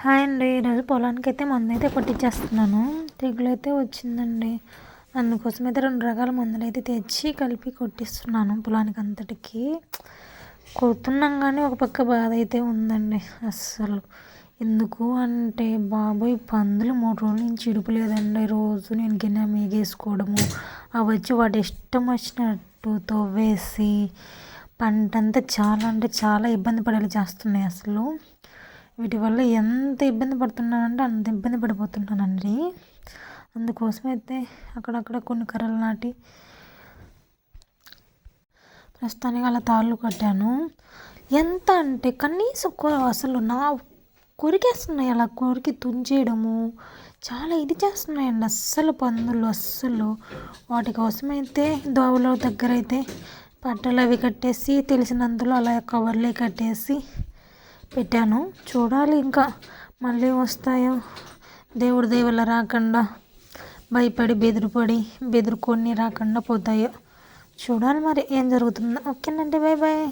Hi అండి. ఈరోజు పొలానికైతే మందైతే కొట్టించేస్తున్నాను. తెగులైతే వచ్చిందండి. అందుకోసమైతే 2 రకాల మందులైతే తెచ్చి కలిపి కొట్టిస్తున్నాను పొలానికి అంతటికి. కొడుతున్నాం కానీ ఒక పక్క బాధ అయితే ఉందండి అస్సలు. ఎందుకు అంటే బాబోయ్ పందులు 3 రోజుల నుంచి ఇడుపులేదండి. రోజు నేను గిన్నె మేగేసుకోవడము, అవి వచ్చి వాటి ఇష్టం వచ్చినట్టు తవ్వేసి పంటంతా చాలా అంటే చాలా ఇబ్బంది పడేలా చేస్తున్నాయి అసలు. వీటి వల్ల ఎంత ఇబ్బంది పడుతున్నానంటే అంత ఇబ్బంది పడిపోతున్నానండి. అందుకోసమైతే అక్కడక్కడ కొన్ని కర్రలు నాటి ప్రస్తుతానికి అలా తాళ్ళు కట్టాను. ఎంత అంటే కనీసం అసలు కొరికేస్తున్నాయి, అలా కొరికి తుంచేయడము చాలా ఇది చేస్తున్నాయండి అస్సలు పందులు అస్సలు. వాటి కోసమైతే దోవల దగ్గర అయితే పట్టలు అవి కట్టేసి తెలిసినంతలో అలా కవర్లే కట్టేసి పెట్టాను. చూడాలి ఇంకా మళ్ళీ వస్తాయో, దేవుడి దయ వల్ల రాకుండా భయపడి బెదురుకొని రాకుండా పోతాయో చూడాలి మరి ఏం జరుగుతుందో. ఓకేనండి, బాయ్ బాయ్.